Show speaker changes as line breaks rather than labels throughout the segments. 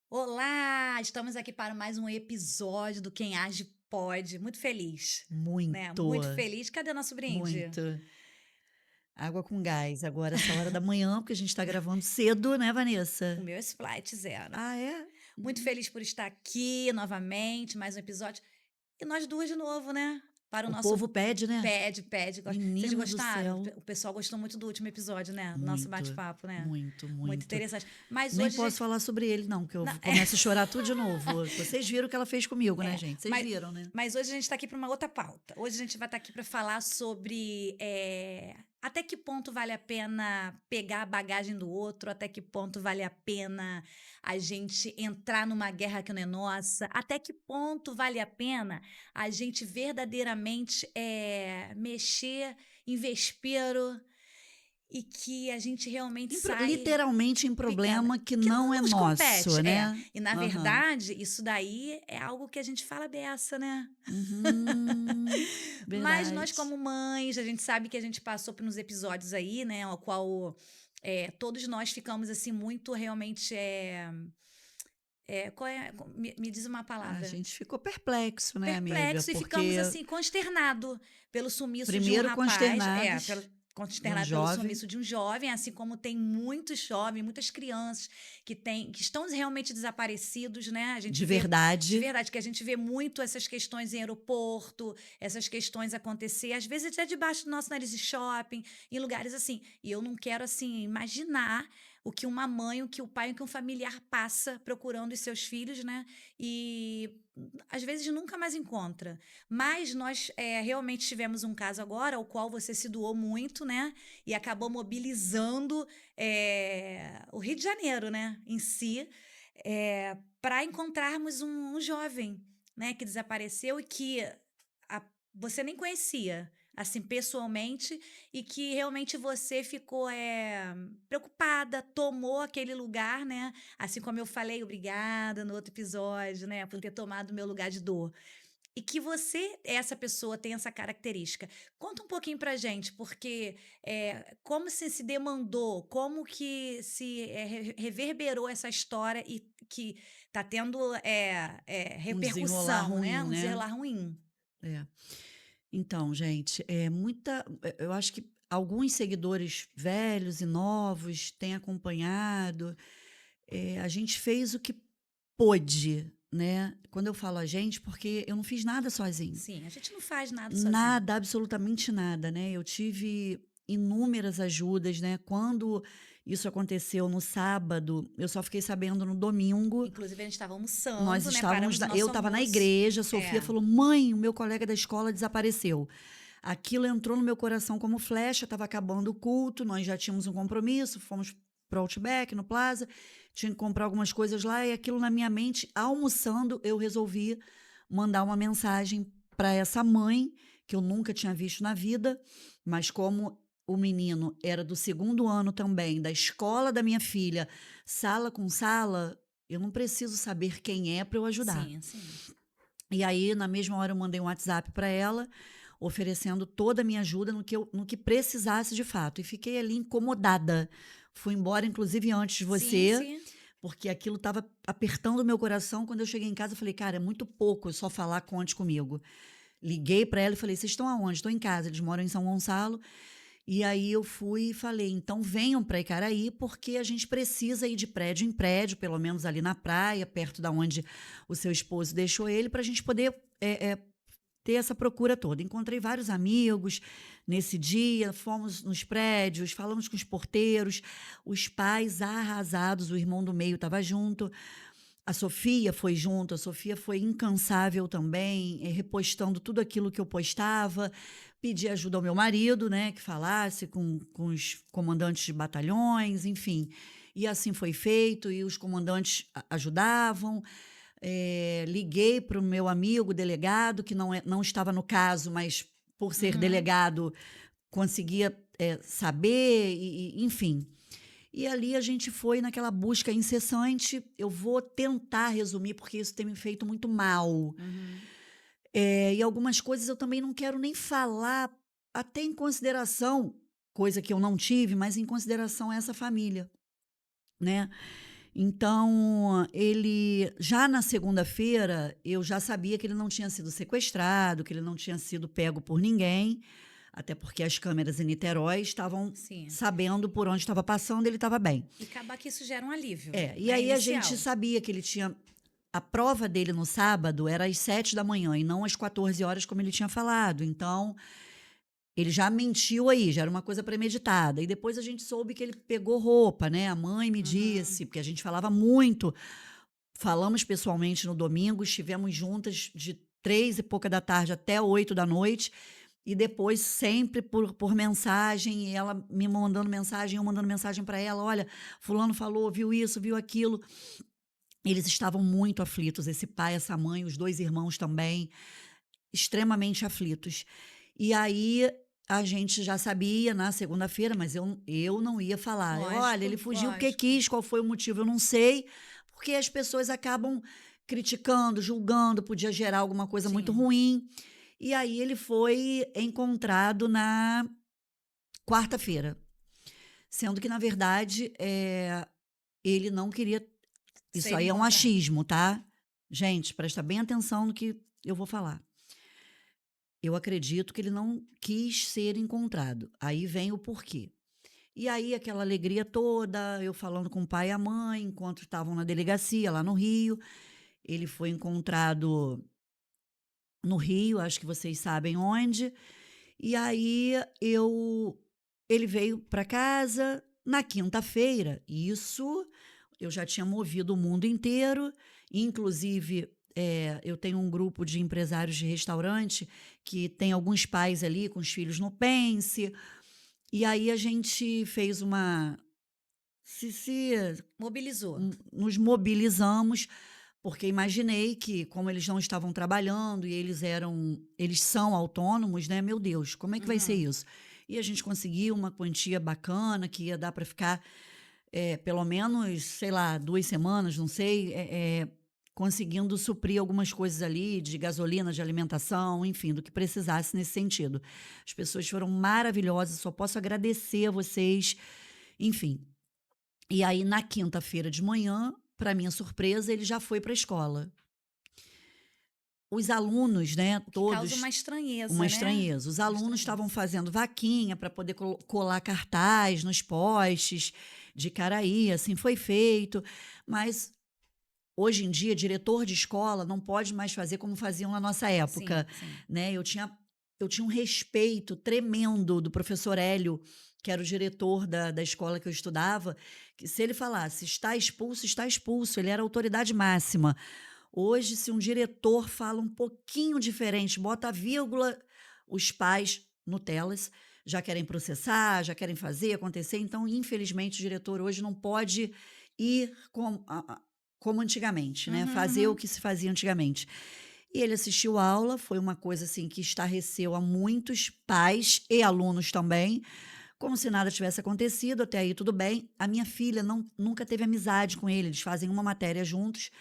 Olá! Estamos aqui para mais um episódio do Quem Age Pode. Muito feliz, né?
Muito,
Muito feliz. Cadê nosso brinde?
muito. Água com gás, agora essa hora da manhã, porque a gente está gravando cedo, né,
O
Vanessa?
meu é Flight Zero.
Ah, é?
Muito
Uhum.
feliz por estar aqui novamente, mais um episódio. E nós duas de novo, né? Para o
O
nosso
povo pede, né?
pede. Vocês
Menina do
gostaram?
céu.
O pessoal gostou muito do último episódio, né? Do nosso
Muito,
bate-papo, né?
muito,
Muito
muito.
interessante. Mas
Nem
hoje a
posso
gente.
falar sobre ele, não, que eu
na-
começo a chorar tudo de novo. Vocês viram o que ela fez comigo, né,
É,
gente? Vocês
mas,
viram, né?
mas hoje a gente está aqui para uma outra pauta. Hoje a gente vai estar aqui para falar sobre até que ponto vale a pena pegar a bagagem do outro, até que ponto vale a pena a gente entrar numa guerra que não é nossa, até que ponto vale a pena a gente verdadeiramente mexer em vespeiro e que a gente realmente sai.
Literalmente em problema que
Que
não
não
é
nos compete,
nosso, né?
E na
Aham.
verdade, isso daí é algo que a gente fala beça, né?
Uhum.
Mas nós,
Verdade.
como mães, a gente sabe que a gente passou por uns episódios aí, né? Ao qual todos nós ficamos assim, muito realmente. Me diz uma
A
palavra.
gente ficou perplexo, né, amiga?
Perplexo e ficamos
Porque
assim consternado pelo sumiço de um
primeiro
rapaz,
consternados de um
consternado pelo
jovem,
sumiço de um jovem, assim como tem muitos jovens, muitas crianças que estão realmente desaparecidos, né? A gente
de
vê de
verdade.
verdade que a gente vê muito essas questões em aeroporto, essas questões acontecer, às vezes até debaixo do nosso nariz de shopping, em lugares assim. E eu não quero assim imaginar o que uma mãe, o que o pai, o que um familiar passa procurando os seus filhos, né? E às vezes nunca mais encontra. Mas nós realmente tivemos um caso agora, ao qual você se doou muito, né? E acabou mobilizando o Rio de Janeiro, né? Em si, para encontrarmos um jovem, né? Que desapareceu e que você nem conhecia. Assim, pessoalmente, e que realmente você ficou preocupada, tomou aquele lugar, né? Assim como eu falei, obrigada no outro episódio, né? Por ter tomado o meu lugar de dor. E que você, essa pessoa, tem essa característica. Conta um pouquinho pra gente, porque como se demandou, como que se reverberou essa história e que tá tendo
Um desenrolar
repercussão, né?
ruim,
Um
né?
desenrolar ruim.
É. Então, gente, eu acho que alguns seguidores velhos e novos têm acompanhado. A gente fez o que pôde, né? Quando eu falo a gente, porque eu não fiz nada sozinho.
Sim, a gente não faz nada sozinho.
Nada, absolutamente nada, né? Eu tive inúmeras ajudas, né? Quando isso aconteceu no sábado, eu só fiquei sabendo no domingo.
Inclusive, a gente estava
Nós
almoçando, né?
estávamos,
Paramos o
eu
nosso
estava na
almoço.
igreja, a Sofia
É.
falou: "Mãe, o meu colega da escola desapareceu". Aquilo entrou no meu coração como flecha, estava acabando o culto, nós já tínhamos um compromisso, fomos pro Outback, no Plaza, tinha que comprar algumas coisas lá e aquilo na minha mente, almoçando, eu resolvi mandar uma mensagem para essa mãe que eu nunca tinha visto na vida, mas como o menino era do segundo ano também, da escola da minha filha, sala com sala, eu não preciso saber quem é para eu ajudar.
Sim, sim.
E aí, na mesma hora, eu mandei um WhatsApp para ela, oferecendo toda a minha ajuda no que precisasse de fato. E fiquei ali incomodada. Fui embora, inclusive, antes de
Sim,
você,
sim.
porque aquilo estava apertando o meu coração. Quando eu cheguei em casa, eu falei, cara, é muito pouco eu só falar, conte comigo. Liguei para ela e falei, vocês estão aonde? Estou em casa. Eles moram em São Gonçalo. E aí eu fui e falei, então venham para Icaraí, porque a gente precisa ir de prédio em prédio, pelo menos ali na praia, perto da onde o seu esposo deixou ele, para a gente poder ter essa procura toda. Encontrei vários amigos nesse dia, fomos nos prédios, falamos com os porteiros, os pais arrasados, o irmão do meio estava junto, a Sofia foi junto, a Sofia foi incansável também, repostando tudo aquilo que eu postava, pedi ajuda ao meu marido, né, que falasse com os comandantes de batalhões, enfim. E assim foi feito, e os comandantes ajudavam. Liguei para o meu amigo delegado, que não estava no caso, mas por ser
Uhum.
delegado conseguia saber, enfim. E ali a gente foi naquela busca incessante. Eu vou tentar resumir, porque isso tem me feito muito mal.
Uhum.
E algumas coisas eu também não quero nem falar, até em consideração, coisa que eu não tive, mas em consideração a essa família, né? Então, ele já na segunda-feira, eu já sabia que ele não tinha sido sequestrado, que ele não tinha sido pego por ninguém, até porque as câmeras em Niterói estavam
Sim.
sabendo por onde estava passando, ele estava bem.
E acabar que isso gera um alívio,
E
né,
aí a gente
inicial.
sabia que ele tinha. A prova dele no sábado era às 7 da manhã e não às 14 horas, como ele tinha falado. Então, ele já mentiu aí, já era uma coisa premeditada. E depois a gente soube que ele pegou roupa, né? A mãe me
Uhum.
disse, porque a gente falava muito. Falamos pessoalmente no domingo, estivemos juntas de 3 e pouca da tarde até 8 da noite. E depois, sempre por mensagem, e ela me mandando mensagem, eu mandando mensagem para ela: olha, Fulano falou, viu isso, viu aquilo. Eles estavam muito aflitos, esse pai, essa mãe, os dois irmãos também, extremamente aflitos. E aí a gente já sabia na segunda-feira, mas eu não ia falar. Olha, ele
Lógico,
fugiu porque
lógico.
quis, qual foi o motivo? Eu não sei, porque as pessoas acabam criticando, julgando, podia gerar alguma coisa muito
Sim.
ruim. E aí ele foi encontrado na quarta-feira, sendo que, na verdade, ele não queria. Isso
Ser
aí é um
encontrado.
achismo, tá? Gente, presta bem atenção no que eu vou falar. Eu acredito que ele não quis ser encontrado. Aí vem o porquê. E aí, aquela alegria toda, eu falando com o pai e a mãe, enquanto estavam na delegacia, lá no Rio. Ele foi encontrado no Rio, acho que vocês sabem onde. E aí, ele veio para casa na quinta-feira. Isso eu já tinha movido o mundo inteiro, inclusive. Eu tenho um grupo de empresários de restaurante que tem alguns pais ali com os filhos no Pense, e aí a gente fez uma. Se
Mobilizou.
nos mobilizamos, porque imaginei que, como eles não estavam trabalhando e eles são autônomos, né? Meu Deus, como é que vai ser
Uhum.
isso? E a gente conseguiu uma quantia bacana que ia dar para ficar pelo menos, sei lá, 2 semanas, não sei, conseguindo suprir algumas coisas ali de gasolina, de alimentação, enfim, do que precisasse nesse sentido. As pessoas foram maravilhosas, só posso agradecer a vocês, enfim. E aí, na quinta-feira de manhã, para minha surpresa, ele já foi para a escola. Os alunos, né,
O que causa
todos,
uma
uma
estranheza, né?
estranheza. Os
Uma
alunos estavam
estranheza.
fazendo vaquinha para poder colar cartaz nos postes de Caraí, assim foi feito. Mas hoje em dia, diretor de escola não pode mais fazer como faziam na nossa época,
Sim, sim.
né? Eu tinha um respeito tremendo do professor Hélio, que era o diretor da escola que eu estudava, que se ele falasse está expulso, está expulso. Ele era a autoridade máxima. Hoje, se um diretor fala um pouquinho diferente, bota a vírgula, os pais, Nutelas, já querem processar, já querem fazer acontecer. Então, infelizmente, o diretor hoje não pode ir como antigamente, né?
Uhum,
Fazer o
uhum.
que se fazia antigamente. E ele assistiu a aula, foi uma coisa assim que estarreceu a muitos pais e alunos também, como se nada tivesse acontecido, até aí tudo bem. A minha filha nunca teve amizade com ele, eles fazem uma matéria juntos,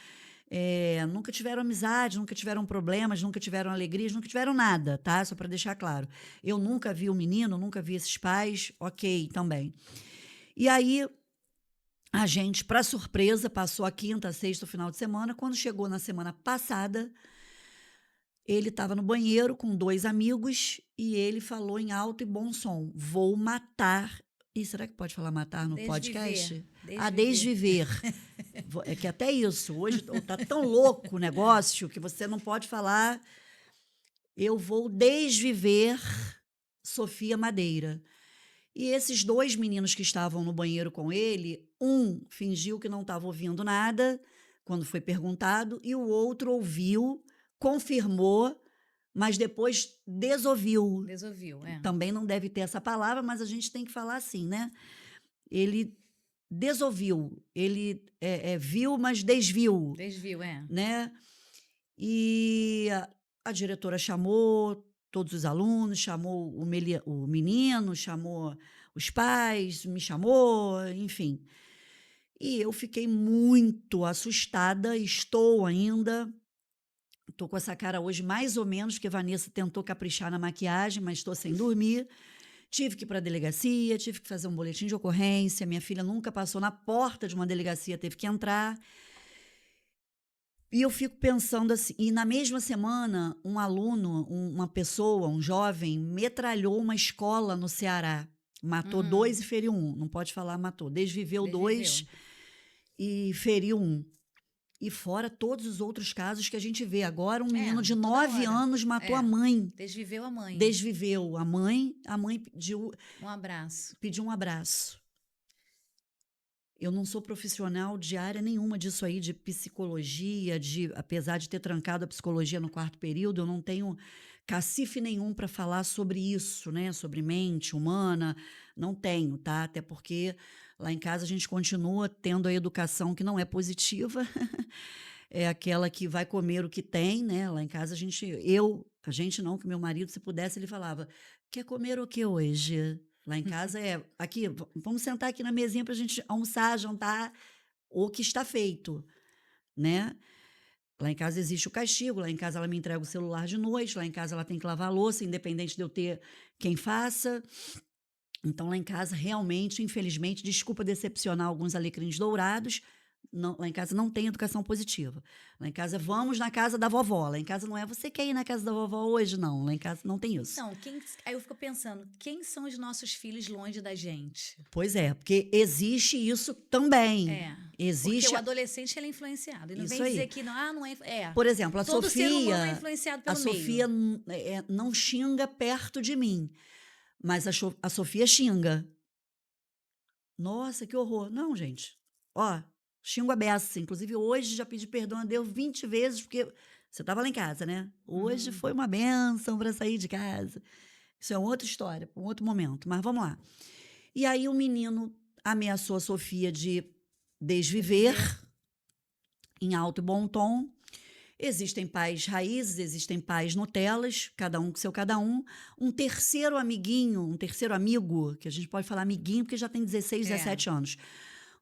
nunca tiveram amizade, nunca tiveram problemas, nunca tiveram alegrias, nunca tiveram nada, tá? Só para deixar claro. Eu nunca vi o menino, nunca vi esses pais, ok, também. E aí, a gente, para surpresa, passou a quinta, a sexta, o final de semana. Quando chegou na semana passada, ele estava no banheiro com 2 amigos e ele falou em alto e bom som: vou matar. E será que pode falar matar no
Desviver.
podcast? Ah,
Desviver.
desviver. É que até isso, hoje tá tão louco o negócio que você não pode falar. Eu vou desviver Sofia Madeira. E esses 2 meninos que estavam no banheiro com ele, um fingiu que não estava ouvindo nada quando foi perguntado, e o outro ouviu, confirmou, mas depois desouviu.
Desouviu, é.
Também não deve ter essa palavra, mas a gente tem que falar assim, né? Ele desouviu, ele viu, mas desviu,
Desvio, é.
né? E a diretora chamou todos os alunos, chamou o menino, chamou os pais, me chamou, enfim. E eu fiquei muito assustada, estou ainda. Estou com essa cara hoje mais ou menos, porque a Vanessa tentou caprichar na maquiagem, mas estou sem dormir. Tive que ir para a delegacia, tive que fazer um boletim de ocorrência. Minha filha nunca passou na porta de uma delegacia, teve que entrar. E eu fico pensando assim, e na mesma semana, um aluno, uma pessoa, um jovem, metralhou uma escola no Ceará. Matou 2 e feriu 1. Não pode falar matou. Desviveu 2
Desviveu.
e feriu 1. E fora todos os outros casos que a gente vê. Agora, um menino de
toda
9
hora.
anos matou
É.
a mãe.
Desviveu a mãe.
Desviveu a mãe
Um abraço.
pediu um abraço. Eu não sou profissional de área nenhuma disso aí, de psicologia, apesar de ter trancado a psicologia no 4º período, eu não tenho cacife nenhum para falar sobre isso, né? Sobre mente humana, não tenho, tá? Até porque lá em casa a gente continua tendo a educação que não é positiva, é aquela que vai comer o que tem, né? Lá em casa a gente não, que meu marido, se pudesse, ele falava, quer comer o que hoje? Lá em casa aqui, vamos sentar aqui na mesinha para a gente almoçar, jantar, o que está feito, né? Lá em casa existe o castigo, lá em casa ela me entrega o celular de noite, lá em casa ela tem que lavar a louça, independente de eu ter quem faça. Então, lá em casa, realmente, infelizmente, desculpa decepcionar alguns alecrins dourados, não, lá em casa não tem educação positiva. Lá em casa, vamos na casa da vovó. Lá em casa não é você quer ir na casa da vovó hoje, não. Lá em casa não tem isso.
Então, aí eu fico pensando, quem são os nossos filhos longe da gente?
Pois é, porque existe isso também.
Porque
Existe,
o adolescente ele é influenciado. Ele não
isso
vem
aí.
dizer que não é.
Por exemplo,
Todo ser humano é influenciado pelo meio.
Sofia não xinga perto de mim, mas a Sofia xinga. Nossa, que horror. Não, gente. Ó, xingo a beça. Inclusive, hoje já pedi perdão a Deus 20 vezes, porque você estava lá em casa, né? Hoje foi uma bênção para sair de casa. Isso é outra história, um outro momento. Mas vamos lá. E aí o menino ameaçou a Sofia de desviver em alto e bom tom. Existem pais raízes, existem pais Nutelas, cada um com seu cada um. Um terceiro amiguinho, um terceiro amigo, que a gente pode falar amiguinho porque já tem 16, 17 anos.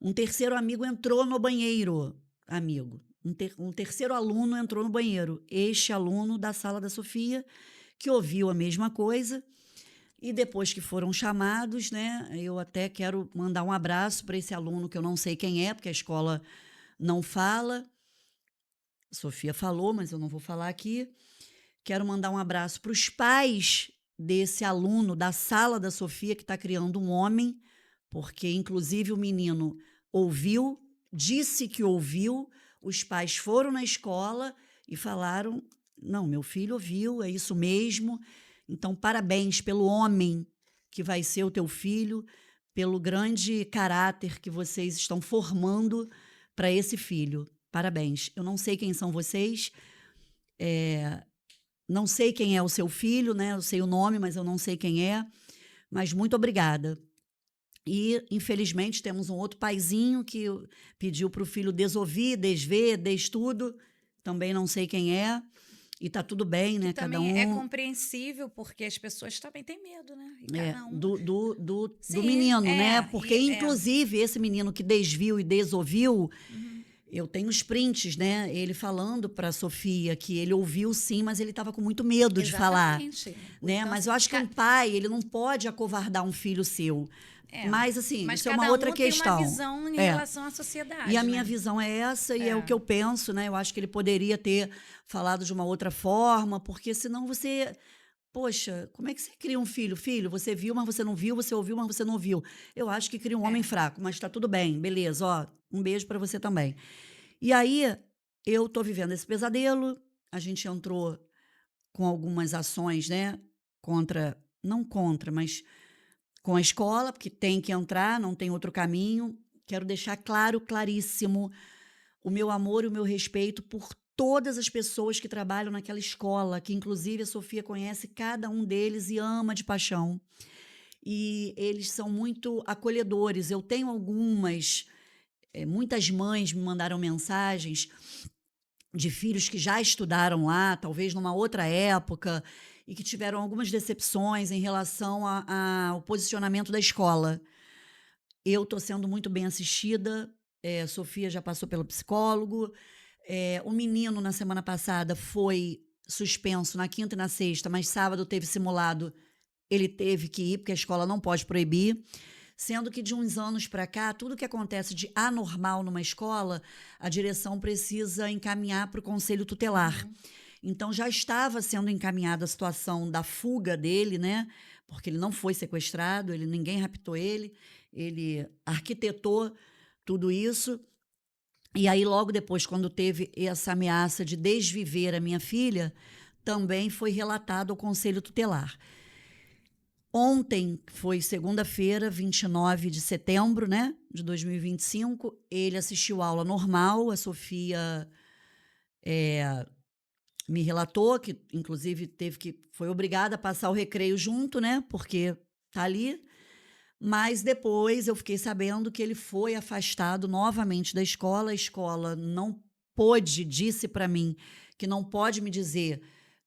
Um terceiro amigo entrou no banheiro, amigo. Um terceiro aluno entrou no banheiro. Este aluno da sala da Sofia, que ouviu a mesma coisa. E depois que foram chamados, né, eu até quero mandar um abraço para esse aluno, que eu não sei quem é, porque a escola não fala. Sofia falou, mas eu não vou falar aqui. Quero mandar um abraço para os pais desse aluno da sala da Sofia, que está criando um homem, porque, inclusive, o menino ouviu, disse que ouviu, os pais foram na escola e falaram, não, meu filho ouviu, é isso mesmo. Então, parabéns pelo homem que vai ser o teu filho, pelo grande caráter que vocês estão formando para esse filho. Parabéns. Eu não sei quem são vocês, não sei quem é o seu filho, né? Eu sei o nome, mas eu não sei quem é. Mas muito obrigada. E, infelizmente, temos um outro paizinho que pediu para o filho desouvir, desver, destudo. Também não sei quem é. E tá tudo bem, né? Cada
Também
um.
é compreensível, porque as pessoas também têm medo, né? E cada um...
do
Sim,
menino, né? Porque, inclusive, esse menino que desviu e desouviu, eu tenho os prints, né? Ele falando para a Sofia que ele ouviu sim, mas ele estava com muito medo de falar. Né?
Então,
mas eu acho que um pai, ele não pode acovardar um filho seu. Mas, assim, isso é uma outra questão.
Tem uma visão em relação à sociedade.
E a minha visão é essa, e é o que eu penso, né? Eu acho que ele poderia ter falado de uma outra forma, porque senão você... Poxa, como é que você cria um filho? Filho, você viu, mas você não viu, você ouviu, mas você não viu. Eu acho que cria um homem fraco, mas tá tudo bem, beleza, ó, um beijo para você também. E aí, eu tô vivendo esse pesadelo, a gente entrou com algumas ações, né? Não contra, mas com a escola, porque tem que entrar, não tem outro caminho. Quero deixar claro, claríssimo, o meu amor e o meu respeito por todas as pessoas que trabalham naquela escola, que inclusive a Sofia conhece cada um deles e ama de paixão. E eles são muito acolhedores. Eu tenho muitas mães me mandaram mensagens de filhos que já estudaram lá, talvez numa outra época, e que tiveram algumas decepções em relação ao posicionamento da escola. Eu estou sendo muito bem assistida, Sofia já passou pelo psicólogo, o menino, na semana passada, foi suspenso na quinta e na sexta, mas sábado teve simulado ele teve que ir, porque a escola não pode proibir. Sendo que de uns anos para cá, tudo que acontece de anormal numa escola, a direção precisa encaminhar para o conselho tutelar.
Uhum.
Então já estava sendo encaminhada a situação da fuga dele, né? Porque ele não foi sequestrado, ninguém raptou ele arquitetou tudo isso. E aí, logo depois, quando teve essa ameaça de desviver a minha filha, também foi relatado ao conselho tutelar. Ontem, foi segunda-feira, 29 de setembro, né, de 2025, ele assistiu aula normal, a Sofia me relatou que, inclusive, foi obrigada a passar o recreio junto, né, porque tá ali, mas depois eu fiquei sabendo que ele foi afastado novamente da escola, a escola não pôde, disse para mim, que não pode me dizer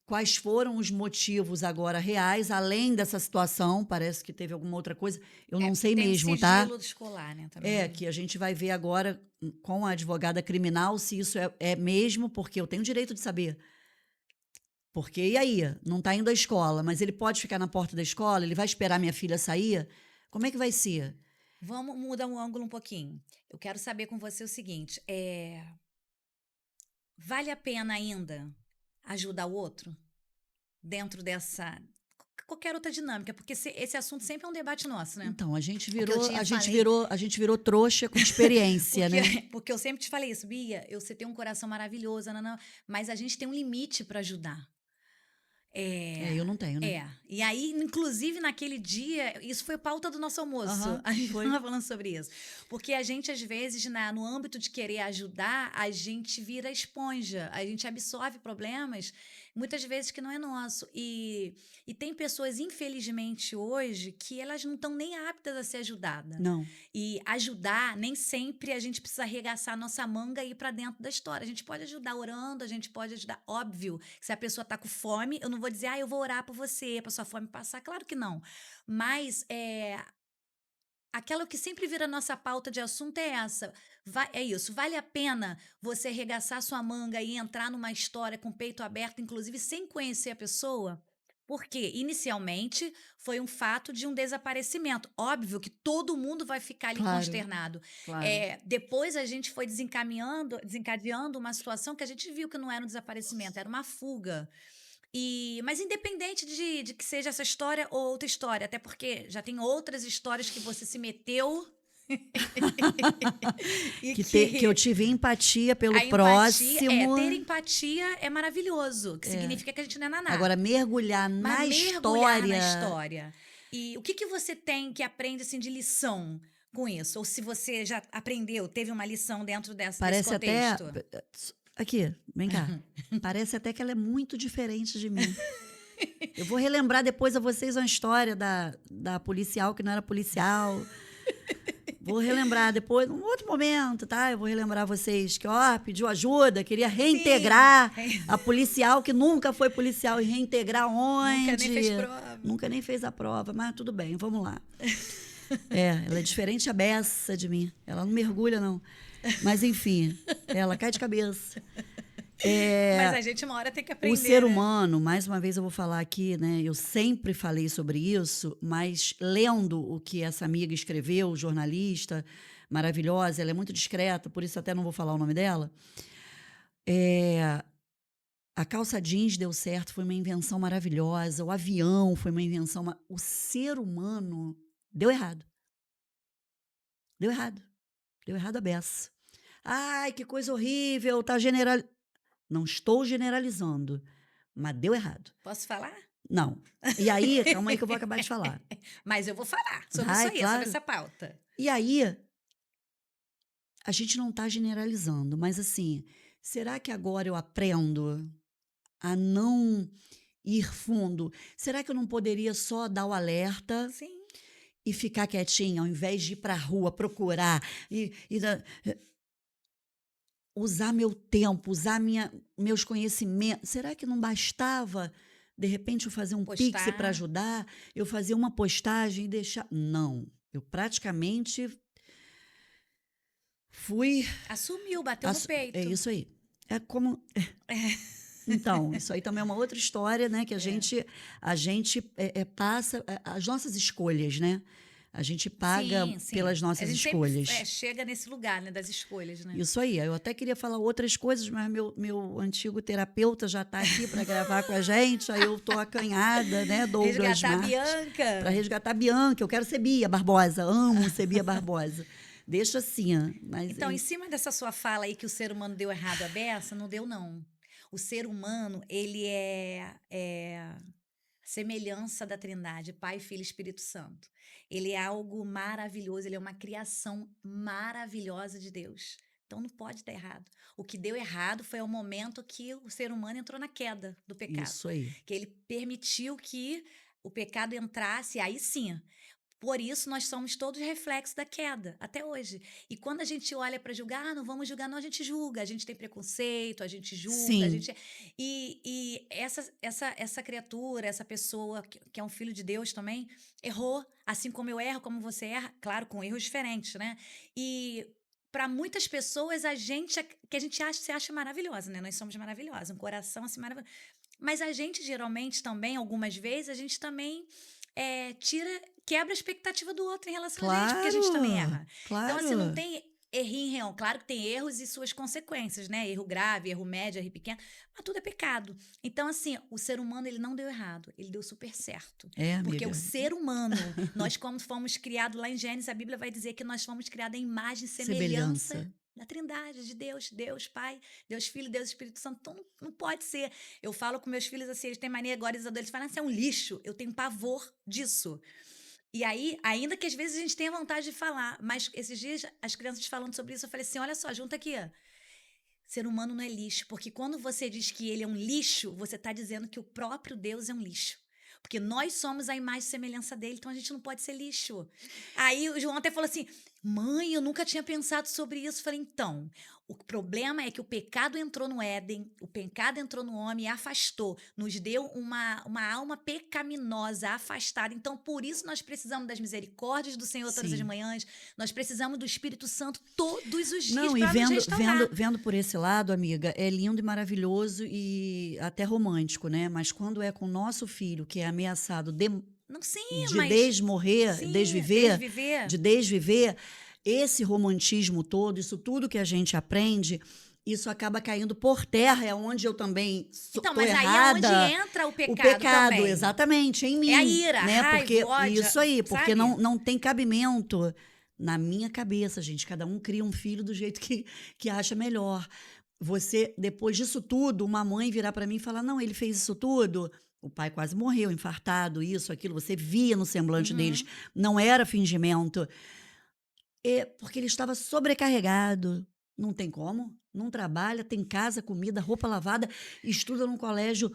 quais foram os motivos agora reais, além dessa situação, parece que teve alguma outra coisa, eu não sei
Tem
mesmo, tá?
sigilo escolar, né, também.
Que a gente vai ver agora com a advogada criminal se isso é mesmo, porque eu tenho o direito de saber. Porque, e aí? Não está indo à escola, mas ele pode ficar na porta da escola? Ele vai esperar minha filha sair? Como é que vai ser?
Vamos mudar o ângulo um pouquinho. Eu quero saber com você o seguinte: vale a pena ainda ajudar o outro dentro dessa qualquer outra dinâmica? Porque esse assunto sempre é um debate nosso, né?
Então, a gente
O que eu
virou,
tinha
a gente
falei,
virou, a gente virou trouxa com experiência,
porque,
né?
porque eu sempre te falei isso, Bia, você tem um coração maravilhoso, não, não, mas a gente tem um limite para ajudar.
Eu não tenho, né?
E aí, inclusive, naquele dia, isso foi pauta do nosso almoço.
Aham,
A gente
foi.
estava falando sobre isso. Porque a gente, às vezes, no âmbito de querer ajudar, a gente vira esponja, a gente absorve problemas, muitas vezes que não é nosso. E tem pessoas, infelizmente, hoje, que elas não estão nem aptas a ser ajudadas.
Não.
E ajudar, nem sempre a gente precisa arregaçar a nossa manga e ir para dentro da história. A gente pode ajudar orando, a gente pode ajudar. Óbvio que se a pessoa está com fome, eu não vou dizer, eu vou orar por você, para sua fome passar. Claro que não. Mas aquela que sempre vira nossa pauta de assunto é essa. É isso. Vale a pena você arregaçar sua manga e entrar numa história com o peito aberto, inclusive sem conhecer a pessoa? Porque, inicialmente, foi um fato de um desaparecimento. Óbvio que todo mundo vai ficar ali
Claro,
consternado.
claro.
Depois a gente foi desencadeando uma situação que a gente viu que não era um desaparecimento, era uma fuga. Mas independente de que seja essa história ou outra história, até porque já tem outras histórias que você se meteu e
Que eu tive empatia pelo
a empatia
próximo.
ter empatia é maravilhoso, que significa que a gente não é naná.
Agora, mergulhar
Mas
na
mergulhar na
história.
história. E o que você tem que aprende assim, de lição com isso? Ou se você já aprendeu, teve uma lição dentro desse
Parece até.
contexto?
Aqui, vem cá. Parece até que ela é muito diferente de mim. Eu vou relembrar depois a vocês uma história da policial que não era policial. Vou relembrar depois, num outro momento, tá? Eu vou relembrar vocês que, pediu ajuda, queria reintegrar a policial que nunca foi policial. E reintegrar onde?
Nunca nem fez prova.
Nunca nem fez a prova, mas tudo bem, vamos lá. Ela é diferente a beça de mim. Ela não mergulha, não. Mas, enfim, ela cai de cabeça.
Mas a gente uma hora tem que aprender.
O ser
né?
humano, mais uma vez eu vou falar aqui, né? Eu sempre falei sobre isso, mas lendo o que essa amiga escreveu, jornalista maravilhosa, ela é muito discreta, por isso até não vou falar o nome dela. A calça jeans deu certo, foi uma invenção maravilhosa. O avião foi uma invenção. O ser humano deu errado. Deu errado. Deu errado a beça. Ai, que coisa horrível, tá generalizando. Não estou generalizando, mas deu errado.
Posso falar?
Não. E aí, calma aí que eu vou acabar de falar.
Mas eu vou falar sobre isso aí,
claro.
sobre essa pauta.
E aí, a gente não está generalizando, mas assim, será que agora eu aprendo a não ir fundo? Será que eu não poderia só dar o alerta?
Sim.
E ficar quietinha, ao invés de ir para a rua procurar usar meu tempo, usar meus conhecimentos? Será que não bastava, de repente, eu fazer um pix para ajudar? Eu fazer uma postagem e deixar... Não, eu praticamente fui...
Assumiu, bateu no peito.
É isso aí. É como... Então, isso aí também é uma outra história, né? Que a gente passa as nossas escolhas, né? A gente paga
Sim, sim.
pelas
A
nossas
gente sempre
escolhas.
chega nesse lugar, né, das escolhas, né?
Isso aí. Eu até queria falar outras coisas, mas meu antigo terapeuta já está aqui para gravar com a gente. Aí eu estou acanhada, né, Douglas
Resgatar a
Marques, para
Bianca.
resgatar a Bianca. Eu quero ser Bia Barbosa. Amo ser Bia Barbosa. Deixa assim, ó, mas
Então, em cima dessa sua fala aí que o ser humano deu errado a beça, não deu, não. O ser humano, ele é semelhança da Trindade, Pai, Filho e Espírito Santo. Ele é algo maravilhoso, ele é uma criação maravilhosa de Deus. Então não pode dar errado. O que deu errado foi o momento que o ser humano entrou na queda do pecado.
isso aí.
Que ele permitiu que o pecado entrasse, aí sim. Por isso, nós somos todos reflexos da queda, até hoje. E quando a gente olha para julgar, não vamos julgar, não, a gente julga, a gente tem preconceito, a gente julga, a
Sim,
gente. E essa criatura, essa pessoa que é um filho de Deus também, errou, assim como eu erro, como você erra, claro, com erros diferentes, né? E para muitas pessoas, que a gente se acha maravilhosa, né? Nós somos maravilhosos, um coração assim maravilhoso. Mas a gente, geralmente, também, algumas vezes, a gente também quebra a expectativa do outro em relação a gente, porque a gente também
claro,
erra. Então, assim, não
claro.
tem errinho real. Claro que tem erros e suas consequências, né? Erro grave, erro médio, erro pequeno, mas tudo é pecado. Então, assim, o ser humano, ele não deu errado, ele deu super certo.
É,
Porque o
amiga.
ser humano, nós como fomos criados lá em Gênesis, a Bíblia vai dizer que nós fomos criados em imagem e semelhança
Semelhança.
da Trindade, de Deus, Deus Pai, Deus Filho, Deus Espírito Santo. Então, não pode ser. Eu falo com meus filhos assim, eles têm mania agora, eles falam assim, é um lixo. Eu tenho pavor disso. E aí, ainda que às vezes a gente tenha vontade de falar, mas esses dias as crianças falando sobre isso, eu falei assim: olha só, junta aqui. Ó. Ser humano não é lixo, porque quando você diz que ele é um lixo, você está dizendo que o próprio Deus é um lixo. Porque nós somos a imagem e semelhança dele, então a gente não pode ser lixo. Aí o João até falou assim: mãe, eu nunca tinha pensado sobre isso. Eu falei: então, o problema é que o pecado entrou no Éden, o pecado entrou no homem e afastou, nos deu uma alma pecaminosa, afastada. Então, por isso nós precisamos das misericórdias do Senhor todas as
Sim.
manhãs, nós precisamos do Espírito Santo todos os dias
Não, e
para nos restaurar.
vendo por esse lado, amiga, é lindo e maravilhoso e até romântico, né? Mas quando é com o nosso filho, que é ameaçado
Não, sim,
de
mas
desmorrer,
sim, desviver.
de desviver, esse romantismo todo, isso tudo que a gente aprende, isso acaba caindo por terra, é onde eu também
Então,
tô
mas aí é onde
errada.
entra o
O
pecado
pecado,
também.
exatamente, em
É a
mim,
ira, a
né?
raiva, o
Porque
ódio,
isso aí, porque
sabe?
não tem cabimento na minha cabeça, gente. Cada um cria um filho do jeito que acha melhor. Você, depois disso tudo, uma mãe virar para mim e falar: não, ele fez isso tudo. O pai quase morreu, infartado, isso, aquilo. Você via no semblante deles.
Uhum.
Não era fingimento. Porque ele estava sobrecarregado. Não tem como. Não trabalha, tem casa, comida, roupa lavada, estuda num colégio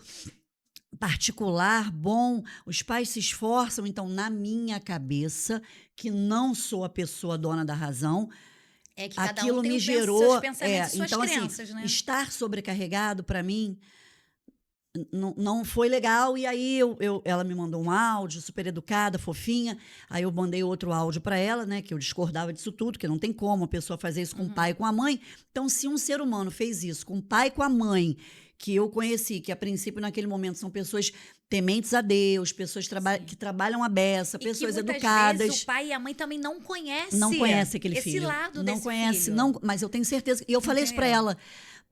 particular, bom, os pais se esforçam. Então, na minha cabeça, que não sou a pessoa dona da razão,
É que cada um
aquilo
tem
me
seus
gerou.
pensamentos e suas
Então, assim,
crenças, né?
estar sobrecarregado para mim não foi legal. E aí ela me mandou um áudio, super educada, fofinha. Aí eu mandei outro áudio para ela, né? Que eu discordava disso tudo, que não tem como a pessoa fazer isso com o pai e com a mãe. Então, se um ser humano fez isso com o pai e com a mãe, que eu conheci, que a princípio, naquele momento, são pessoas tementes a Deus, pessoas que
Sim.
trabalham a beça,
E que
pessoas
muitas vezes o
educadas.
pai e a mãe também não
Não
conhecem
conhece aquele
esse
filho.
lado
Não
desse
conhece,
filho.
não, mas eu tenho certeza. E eu falei isso para
Entendeu?
ela.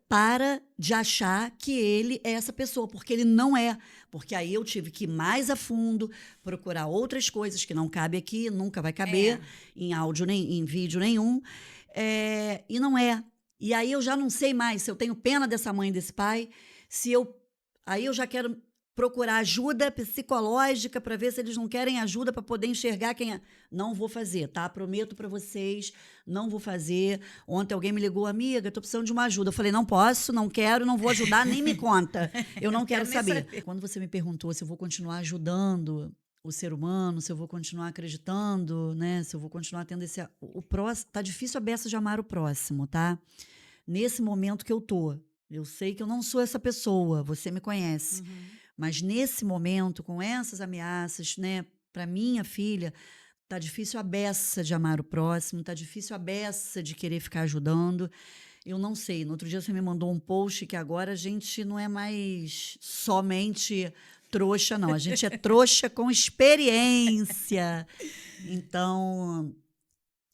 Para de achar que ele é essa pessoa, porque ele não é. Porque aí eu tive que ir mais a fundo, procurar outras coisas que não cabe aqui, nunca vai caber
É.
em áudio nem em vídeo nenhum. E não é. E aí eu já não sei mais se eu tenho pena dessa mãe e desse pai, se eu. Aí eu já quero procurar ajuda psicológica para ver se eles não querem ajuda para poder enxergar quem é. Não vou fazer, tá? Prometo para vocês, não vou fazer. Ontem alguém me ligou: amiga, tô precisando de uma ajuda. Eu falei: não posso, não quero, não vou ajudar, nem me conta. Eu não quero
nem
saber.
saber.
Quando você me perguntou se eu vou continuar ajudando o ser humano, se eu vou continuar acreditando, né? Se eu vou continuar tendo esse. O próximo. Tá difícil a beça de amar o próximo, tá? Nesse momento que eu tô. Eu sei que eu não sou essa pessoa, você me conhece.
Uhum.
Mas nesse momento, com essas ameaças, né, para minha filha, tá difícil a beça de amar o próximo, tá difícil a beça de querer ficar ajudando. Eu não sei. No outro dia você me mandou um post que agora a gente não é mais somente trouxa, não. A gente é trouxa com experiência. Então,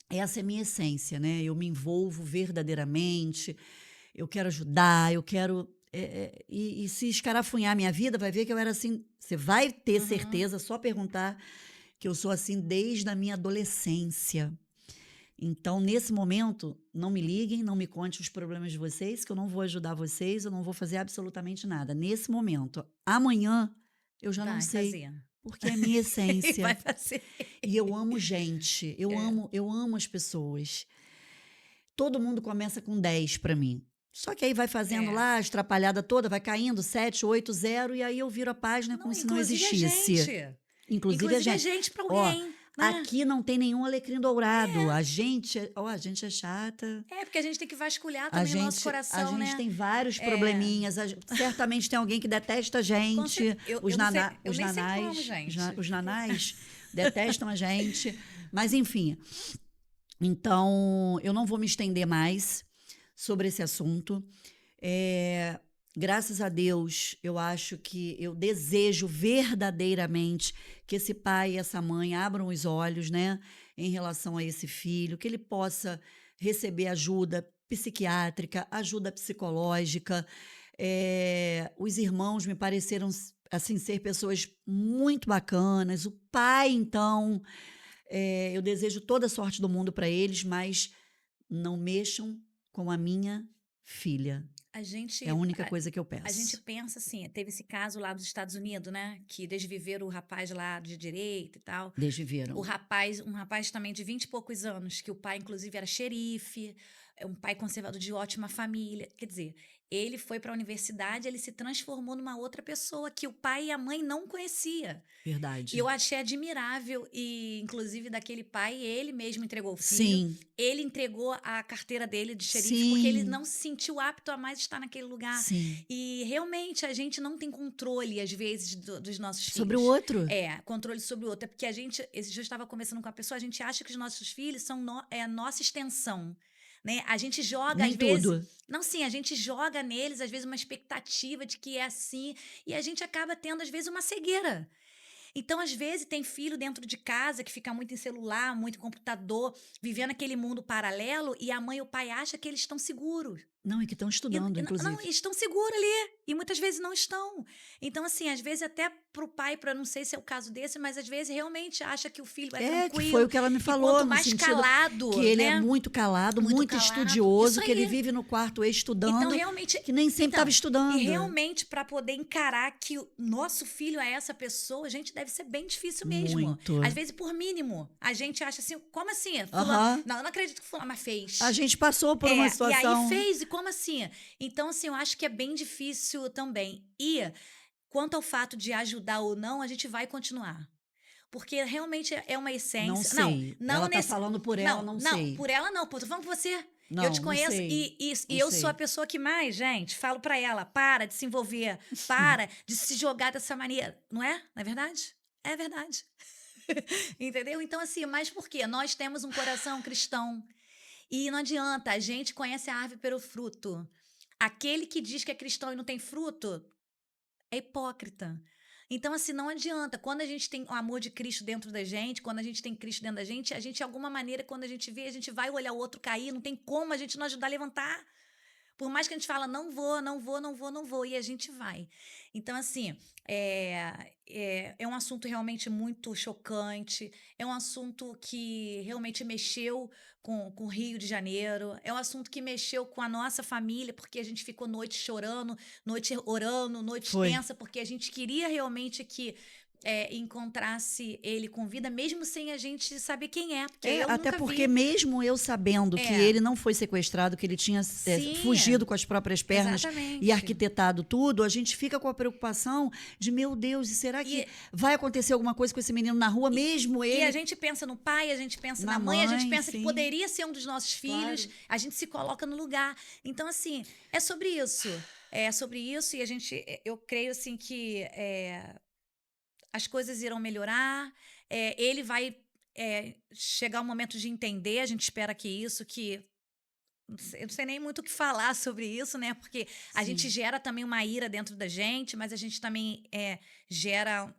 essa é a minha essência, né? Eu me envolvo verdadeiramente, eu quero ajudar, eu quero. E se escarafunhar a minha vida, vai ver que eu era assim. Você vai ter
Uhum.
certeza, só perguntar que eu sou assim desde a minha adolescência. Então, nesse momento, não me liguem, não me conte os problemas de vocês, que eu não vou ajudar vocês, eu não vou fazer absolutamente nada. Nesse momento. Amanhã, eu já não
Vai
sei,
fazer.
porque é a minha
Vai
essência.
fazer.
E eu amo gente,
É.
eu amo as pessoas. Todo mundo começa com 10 para mim. Só que aí vai fazendo
É.
lá a estrapalhada toda, vai caindo 7, 8, 0, e aí eu viro a página como
Não,
se não
inclusive a
existisse.
gente.
Inclusive a
Inclusive a
gente.
gente para
Ó,
alguém, né?
aqui não tem nenhum alecrim dourado. A gente é chata.
É, porque a gente tem que vasculhar também o nosso
A
coração,
gente
né?
tem vários
É.
probleminhas. Certamente tem alguém que detesta a gente.
Eu não sei, eu nem sei como, gente.
Os nanás detestam a gente. Mas, enfim. Então, eu não vou me estender mais sobre esse assunto. É, graças a Deus, eu acho que eu desejo verdadeiramente que esse pai e essa mãe abram os olhos, né, em relação a esse filho, que ele possa receber ajuda psiquiátrica, ajuda psicológica. Os irmãos me pareceram assim ser pessoas muito bacanas. O pai, então, eu desejo toda a sorte do mundo para eles, mas não mexam com a minha filha.
A
É a
gente,
única coisa que eu
a gente
peço.
pensa assim, teve esse caso lá dos Estados Unidos, né? Que desviveram o rapaz lá de direita e tal.
Desviveram.
Um rapaz também de 20 e poucos anos, que o pai, inclusive, era xerife, é um pai conservador de ótima família. Quer dizer, ele foi para a universidade, ele se transformou numa outra pessoa que o pai e a mãe não conhecia. E
Verdade.
eu achei admirável, e inclusive daquele pai, ele mesmo entregou o filho,
Sim,
ele entregou a carteira dele de xerife, porque ele
sim,
não se sentiu apto a mais estar naquele lugar.
sim.
E realmente a gente não tem controle, às vezes, dos nossos
Sobre o
filhos.
outro.
Controle sobre o outro. É porque a gente, esse dia eu estava conversando com a pessoa, a gente acha que os nossos filhos são a nossa extensão. Né? A gente joga, às
Nem
vezes.
tudo.
Não, sim, a gente joga neles, às vezes, uma expectativa de que é assim, e a gente acaba tendo, às vezes, uma cegueira. Então, às vezes, tem filho dentro de casa que fica muito em celular, muito em computador, vivendo aquele mundo paralelo, e a mãe e o pai acham que eles estão seguros.
Não, é que estão estudando,
Não,
inclusive.
estão seguros ali. E muitas vezes não estão. Então, assim, às vezes até pro pai, não sei se é o caso desse, mas às vezes realmente acha que o filho é
Que foi
tranquilo.
o que ela me
E
falou,
quanto
no
mais
sentido que
calado,
ele é
né?
muito calado,
Muito
muito
calado. Isso
estudioso, que ele
aí.
vive no quarto
Então,
estudando,
realmente.
que nem sempre estava
Então, e
estudando.
realmente, para poder encarar que o nosso filho é essa pessoa, gente, deve ser bem difícil mesmo.
Muito.
Às vezes, por mínimo, a gente acha assim, como assim? Fulano,
Aham.
não, eu não acredito que fulano fez.
A gente passou por uma
E aí
situação.
fez, e como assim? Então, assim, eu acho que é bem difícil também. E quanto ao fato de ajudar ou não, a gente vai continuar. Porque realmente é uma
Não
essência. Não,
sei.
não
Ela tá
nesse.
falando por ela, não
Não,
sei.
por ela não, pô, tô falando por você. Eu te
Não, não
conheço
sei.
e
Não
eu sou a
sei.
pessoa que mais, gente, falo pra ela, para de se envolver, para de se jogar dessa maneira. Não é? Não é verdade? É verdade. Entendeu? Então, assim, mas por quê? Nós temos um coração cristão. E não adianta, a gente conhece a árvore pelo fruto. Aquele que diz que é cristão e não tem fruto é hipócrita. Então, assim, não adianta. Quando a gente tem o amor de Cristo dentro da gente, quando a gente tem Cristo dentro da gente, de alguma maneira, quando a gente vê, a gente vai olhar o outro cair, não tem como a gente não ajudar a levantar. Por mais que a gente fala, não vou, não vou, não vou, não vou, e a gente vai. Então, assim, é um assunto realmente muito chocante, é um assunto que realmente mexeu com o Rio de Janeiro, é um assunto que mexeu com a nossa família, porque a gente ficou noite chorando, noite orando, noite
Foi.
tensa, porque a gente queria realmente que encontrasse ele com vida, mesmo sem a gente saber quem é, porque eu
Até
nunca
porque
vi.
mesmo eu sabendo que
É,
ele não foi sequestrado, que ele tinha
sim,
fugido com as próprias pernas e
exatamente.
arquitetado tudo, a gente fica com a preocupação de, meu Deus, e será que
E,
vai acontecer alguma coisa com esse menino na rua, mesmo
E a
ele
gente pensa no pai, a gente pensa
na
na mãe, a gente
mãe,
pensa que
sim,
poderia ser um dos nossos filhos,
claro.
a gente se coloca no lugar. Então, assim, é sobre isso. É sobre isso e eu creio assim que as coisas irão melhorar, ele vai chegar o momento de entender, a gente espera que eu não sei nem muito o que falar sobre isso, né? Porque a gente
Sim,
gera também uma ira dentro da gente, mas a gente também gera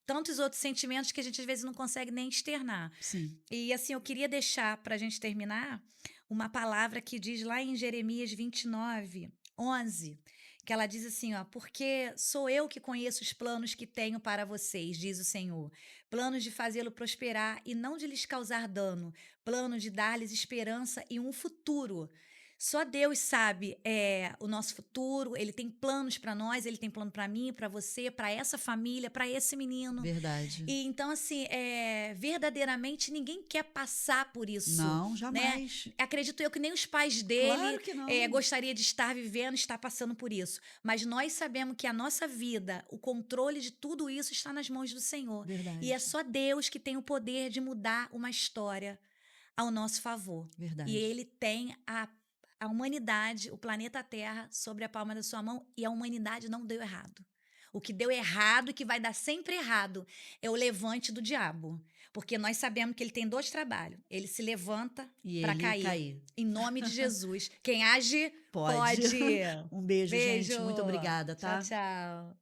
tantos outros sentimentos que a gente às vezes não consegue nem externar.
sim.
E assim, eu queria deixar para a gente terminar uma palavra que diz lá em Jeremias 29:11, que ela diz assim, ó, porque sou eu que conheço os planos que tenho para vocês, diz o Senhor, planos de fazê-lo prosperar e não de lhes causar dano, planos de dar-lhes esperança e um futuro. Só Deus sabe o nosso futuro, ele tem planos para nós, ele tem plano para mim, para você, para essa família, para esse menino.
Verdade.
E então, assim, verdadeiramente ninguém quer passar por isso,
Não,
né?
jamais.
Acredito eu que nem os pais dele
Claro que não.
gostaria de estar vivendo, estar passando por isso. Mas nós sabemos que a nossa vida, o controle de tudo isso está nas mãos do Senhor. E é
Verdade.
só Deus que tem o poder de mudar uma história ao nosso favor. E
Verdade.
ele tem a humanidade, o planeta Terra, sobre a palma da sua mão, e a humanidade não deu errado. O que deu errado e que vai dar sempre errado é o levante do diabo. Porque nós sabemos que ele tem dois trabalhos. Ele se levanta
E
para
ele
cair.
cair.
Em nome de Jesus. Quem age,
Pode.
pode.
Um beijo,
Beijo.
gente. Muito obrigada,
Tchau,
tá?
tchau.